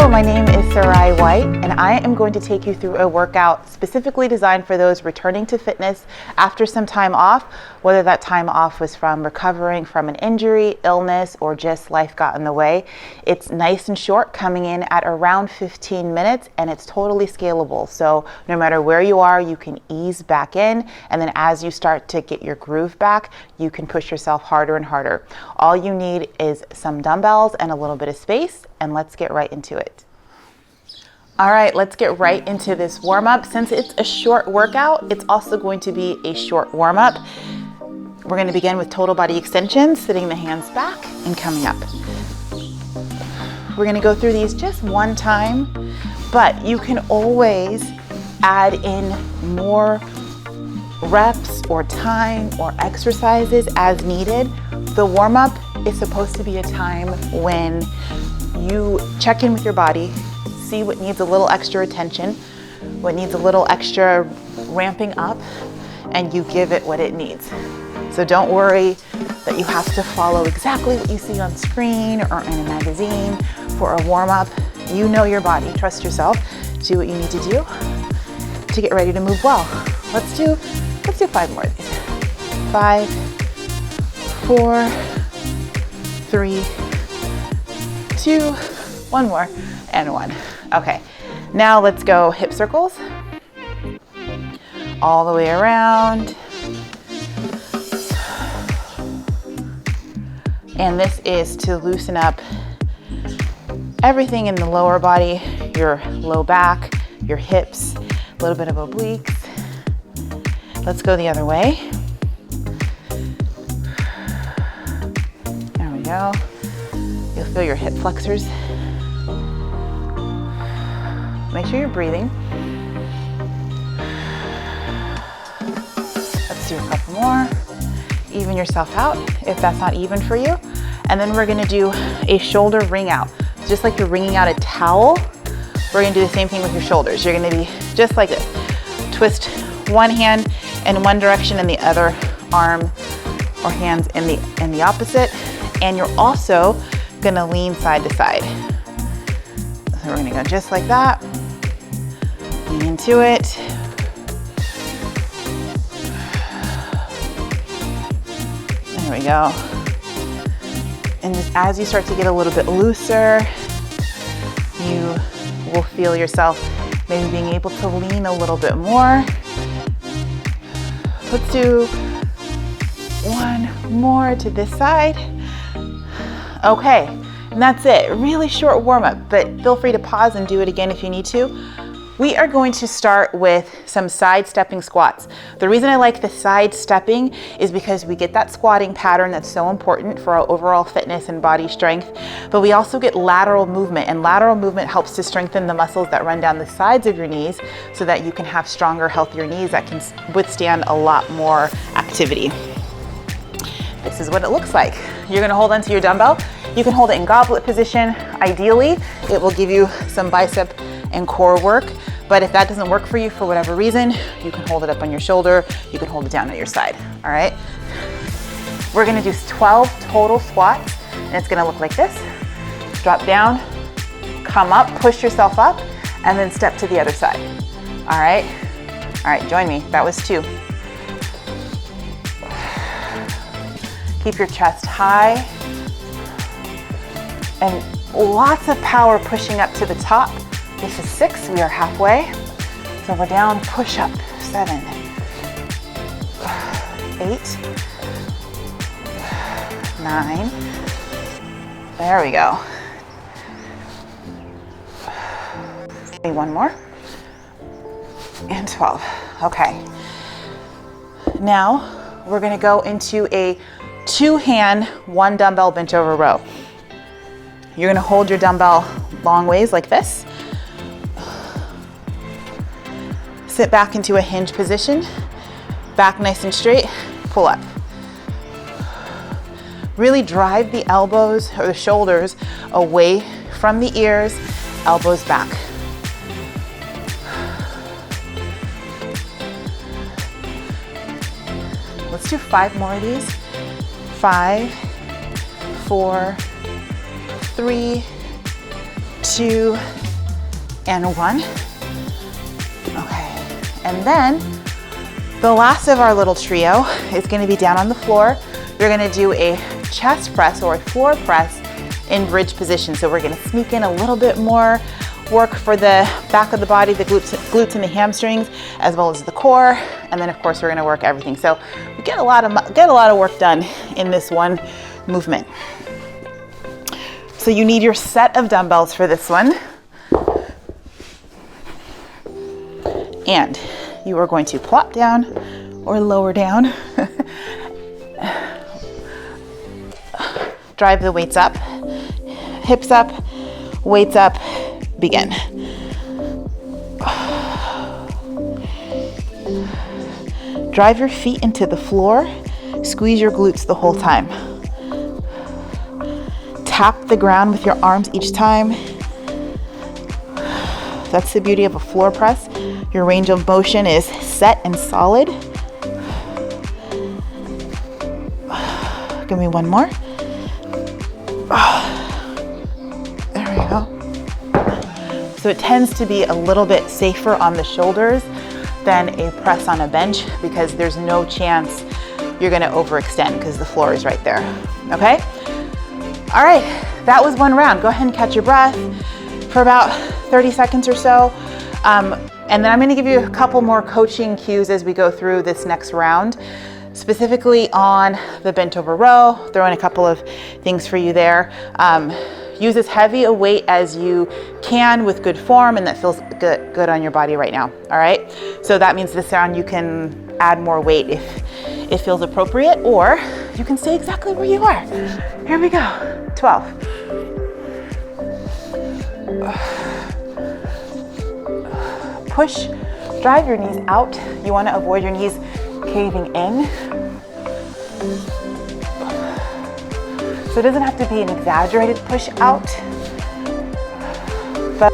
Hello, my name is Sarai White, and I am going to take you through a workout specifically designed for those returning to fitness after some time off, whether that time off was from recovering from an injury, illness, or just life got in the way. It's nice and short, coming in at around 15 minutes, and it's totally scalable. So no matter where you are, you can ease back in, and then as you start to get your groove back, you can push yourself harder and harder. All you need is some dumbbells and a little bit of space, and let's get right into it. All right, let's get right into this warm up. Since it's a short workout, it's also going to be a short warm up. We're going to begin with total body extensions, sitting the hands back and coming up. We're going to go through these just one time, but you can always add in more reps or time or exercises as needed. The warm up is supposed to be a time when you check in with your body, see what needs a little extra attention, what needs a little extra ramping up, and you give it what it needs. So don't worry that you have to follow exactly what you see on screen or in a magazine for a warm up. You know your body, trust yourself, do what you need to do to get ready to move well. Let's do 5 more of these. 5, 4, 3, 2, one more, and 1. Okay, now let's go hip circles all the way around. And this is to loosen up everything in the lower body, your low back, your hips, a little bit of obliques. Let's go the other way. There we go. You'll feel your hip flexors. Make sure you're breathing. Let's do a couple more. Even yourself out if that's not even for you. And then we're gonna do a shoulder wring out. Just like you're wringing out a towel, we're gonna do the same thing with your shoulders. You're gonna be just like this. Twist one hand in one direction and the other arm or hands in the opposite. And you're also gonna lean side to side. So we're gonna go just like that. Lean into it. There we go. And as you start to get a little bit looser, you will feel yourself maybe being able to lean a little bit more. Let's do one more to this side. Okay, and that's it. Really short warm up, but feel free to pause and do it again if you need to. We are going to start with some side stepping squats. The reason I like the side stepping is because we get that squatting pattern that's so important for our overall fitness and body strength, but we also get lateral movement, and lateral movement helps to strengthen the muscles that run down the sides of your knees so that you can have stronger, healthier knees that can withstand a lot more activity. This is what it looks like. You're gonna hold onto your dumbbell. You can hold it in goblet position. Ideally, it will give you some bicep and core work, but if that doesn't work for you for whatever reason, you can hold it up on your shoulder, you can hold it down at your side, all right? We're gonna do 12 total squats, and it's gonna look like this. Drop down, come up, push yourself up, and then step to the other side, all right? All right, join me, that was 2. Keep your chest high, and lots of power pushing up to the top. This is 6, we are halfway. So we're down, push up, 7, 8, 9, there we go. One more, and 12, okay. Now we're gonna go into a 2-hand, 1 dumbbell bench over row. You're gonna hold your dumbbell long ways like this. Sit back into a hinge position, back nice and straight, pull up. Really drive the elbows or the shoulders away from the ears, elbows back. Let's do 5 more of these. 5, 4, 3, 2, and 1. Okay, and then the last of our little trio is going to be down on the floor. You're going to do a chest press or a floor press in bridge position. So we're going to sneak in a little bit more work for the back of the body, the glutes and the hamstrings, as well as the core. And then of course we're going to work everything. So we get a lot of work done in this one movement. So you need your set of dumbbells for this one. And you are going to plop down or lower down. Drive the weights up, hips up, weights up, begin. Drive your feet into the floor, squeeze your glutes the whole time. Tap the ground with your arms each time. That's the beauty of a floor press. Your range of motion is set and solid. Give me one more. There we go. So it tends to be a little bit safer on the shoulders than a press on a bench because there's no chance you're gonna overextend because the floor is right there, okay? All right, that was one round. Go ahead and catch your breath for about 30 seconds or so. And then I'm gonna give you a couple more coaching cues as we go through this next round, specifically on the bent over row. Throw in a couple of things for you there. Use as heavy a weight as you can with good form and that feels good on your body right now, all right? So that means this round you can add more weight if it feels appropriate, or you can stay exactly where you are. Here we go, 12. Push, drive your knees out. You wanna avoid your knees caving in. So it doesn't have to be an exaggerated push out, but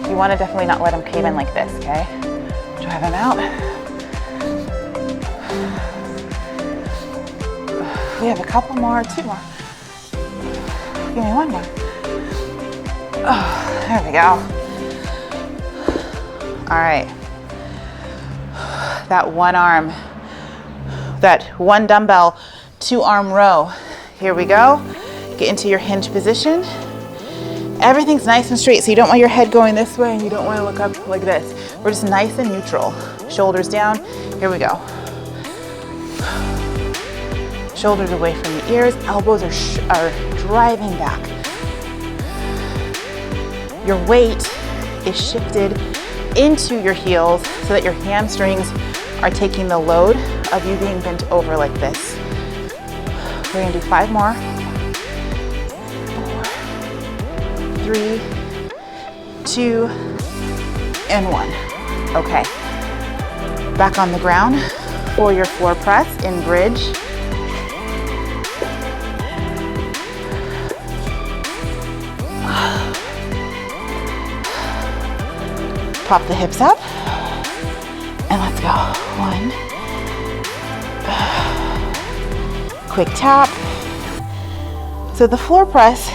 you want to definitely not let them cave in like this, okay? Drive them out. We have a couple more, 2 more. Give me 1 more. Oh, there we go. All right. That one arm, that one dumbbell, 2 arm row. Here we go. Get into your hinge position. Everything's nice and straight, so you don't want your head going this way and you don't want to look up like this. We're just nice and neutral. Shoulders down. Here we go. Shoulders away from the ears. Elbows are driving back. Your weight is shifted into your heels so that your hamstrings are taking the load of you being bent over like this. We're gonna do 5 more. 4, 3, 2, and 1. Okay. Back on the ground for your floor press in bridge. Pop the hips up. And let's go. 1. Quick tap. So the floor press,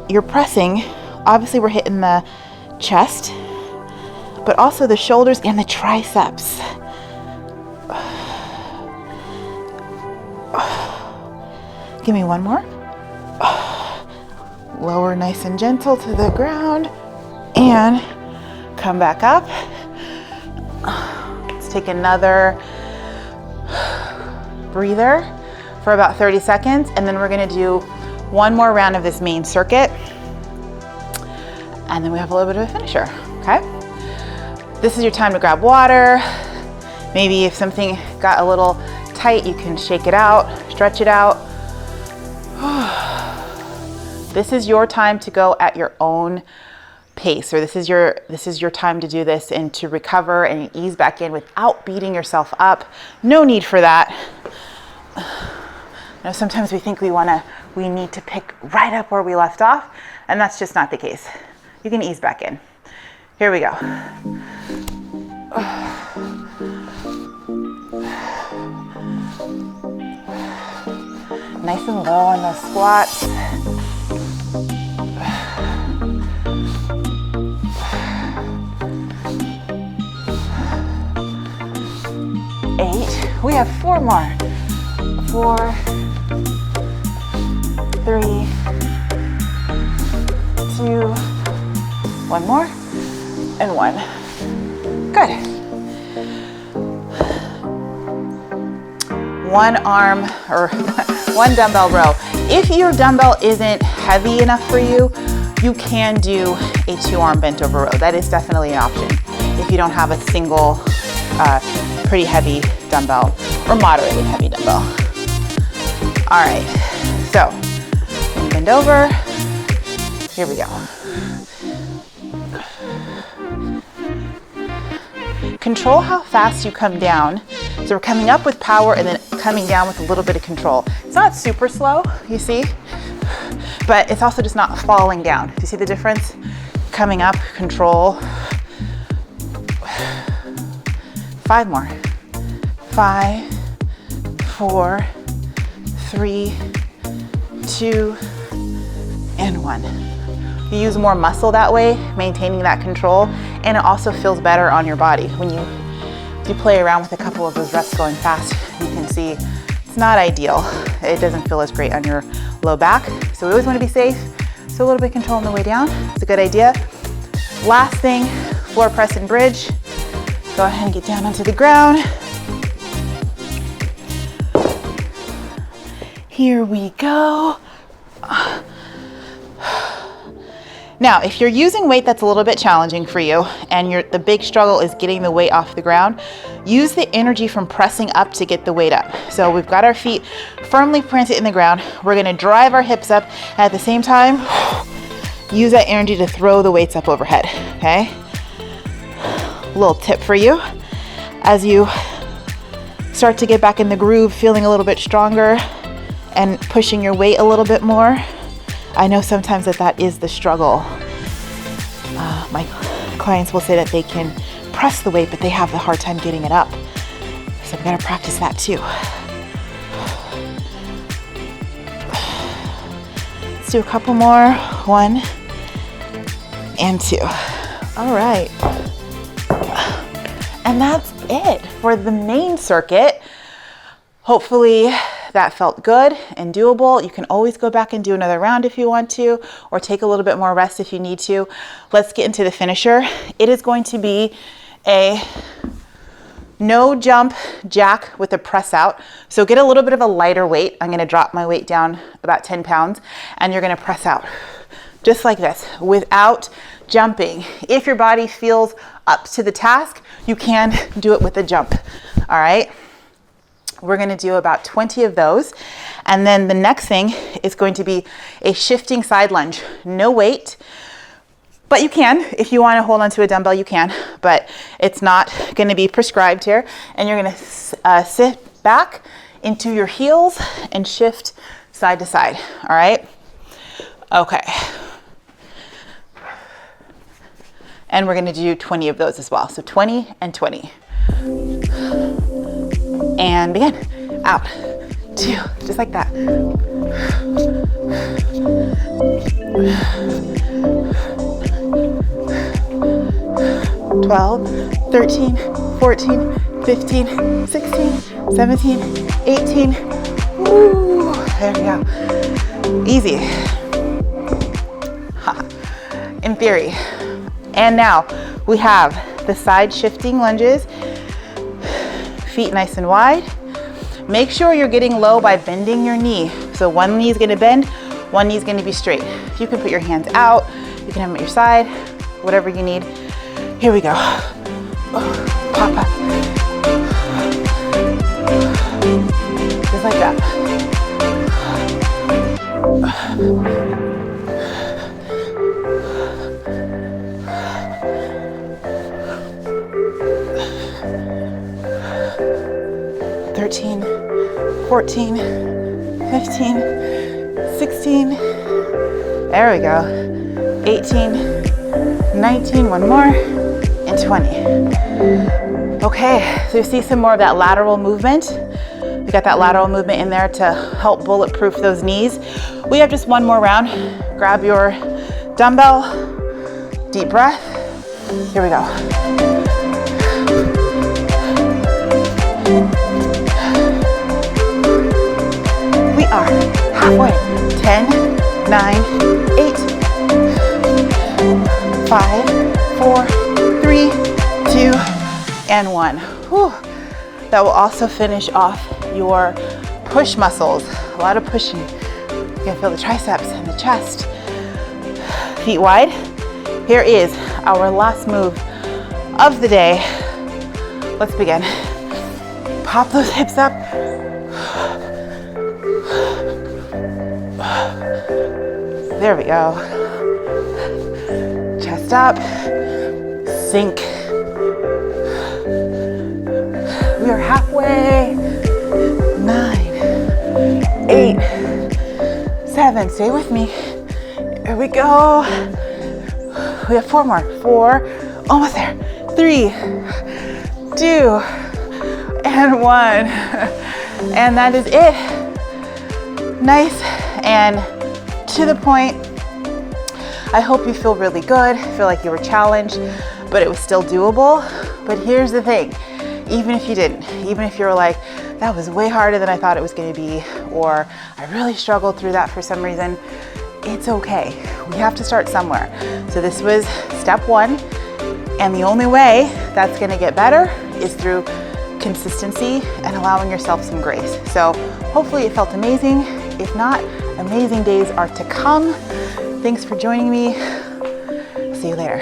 you're pressing, obviously we're hitting the chest, but also the shoulders and the triceps. Give me 1 more. Lower nice and gentle to the ground and come back up. Let's take another breather for about 30 seconds, and then we're gonna do 1 more round of this main circuit, and then we have a little bit of a finisher, okay? This is your time to grab water. Maybe if something got a little tight, you can shake it out, stretch it out. This is your time to go at your own pace, or this is your time to do this and to recover and ease back in without beating yourself up. No need for that. You know, sometimes we think we need to pick right up where we left off, and that's just not the case. You can ease back in. Here we go. Nice and low on those squats. have 4 more. 4, 3, 2, 1 more, and 1. Good. One arm or one dumbbell row. If your dumbbell isn't heavy enough for you, you can do a 2-arm bent over row. That is definitely an option if you don't have a single pretty heavy dumbbell or moderately heavy dumbbell. All right, so bend over. Here we go. Control how fast you come down. So we're coming up with power and then coming down with a little bit of control. It's not super slow, you see, but it's also just not falling down. Do you see the difference? Coming up, control. 5 more. 5, 4, 3, 2, and 1. You use more muscle that way, maintaining that control, and it also feels better on your body. When you play around with a couple of those reps going fast, you can see it's not ideal. It doesn't feel as great on your low back. So we always want to be safe. So a little bit of control on the way down. It's a good idea. Last thing, floor press and bridge. Go ahead and get down onto the ground. Here we go. Now, if you're using weight that's a little bit challenging for you and the big struggle is getting the weight off the ground, use the energy from pressing up to get the weight up. So we've got our feet firmly planted in the ground. We're gonna drive our hips up and at the same time, use that energy to throw the weights up overhead, okay? A little tip for you. As you start to get back in the groove, feeling a little bit stronger and pushing your weight a little bit more, I know sometimes that is the struggle. My clients will say that they can press the weight, but they have a hard time getting it up. So I'm gonna practice that too. Let's do a couple more. 1 and 2. All right. And that's it for the main circuit. Hopefully that felt good and doable. You can always go back and do another round if you want to, or take a little bit more rest if you need to. Let's get into the finisher. It is going to be a no jump jack with a press out. So get a little bit of a lighter weight. I'm gonna drop my weight down about 10 pounds and you're gonna press out just like this without jumping. If your body feels up to the task, you can do it with a jump, all right? We're gonna do about 20 of those. And then the next thing is going to be a shifting side lunge. No weight, but you can. If you wanna hold onto a dumbbell, you can, but it's not gonna be prescribed here. And you're gonna sit back into your heels and shift side to side, all right? Okay. And we're gonna do 20 of those as well. So 20 and 20. And begin. Out, 2, just like that. 12, 13, 14, 15, 16, 17, 18. Woo, there we go. Easy. In theory. And now we have the side shifting lunges. Feet nice and wide. Make sure you're getting low by bending your knee. So one knee is gonna bend, one knee is gonna be straight. You can put your hands out, you can have them at your side, whatever you need. Here we go. Pop up. Just like that. 13, 14, 15, 16, there we go, 18, 19, one more, and 20. Okay, so you see some more of that lateral movement. We got that lateral movement in there to help bulletproof those knees. We have just one more round. Grab your dumbbell, deep breath. Here we go. halfway. 10, 9, 8, 5, 4, 3, 2, and 1. Whew. That will also finish off your push muscles. A lot of pushing. You can feel the triceps and the chest. Feet wide. Here is our last move of the day. Let's begin. Pop those hips up. There we go. Chest up. Sink. We are halfway. 9, 8, 7. Stay with me. Here we go. We have 4 more. 4. Almost there. 3, 2, and 1. And that is it. Nice and to the point. I hope you feel really good. Feel like you were challenged, but it was still doable. But here's the thing. Even if you didn't, even if you were like, that was way harder than I thought it was going to be, or I really struggled through that for some reason, it's okay. We have to start somewhere. So this was step 1, and the only way that's going to get better is through consistency and allowing yourself some grace. So hopefully it felt amazing. If not, amazing days are to come. Thanks for joining me. See you later.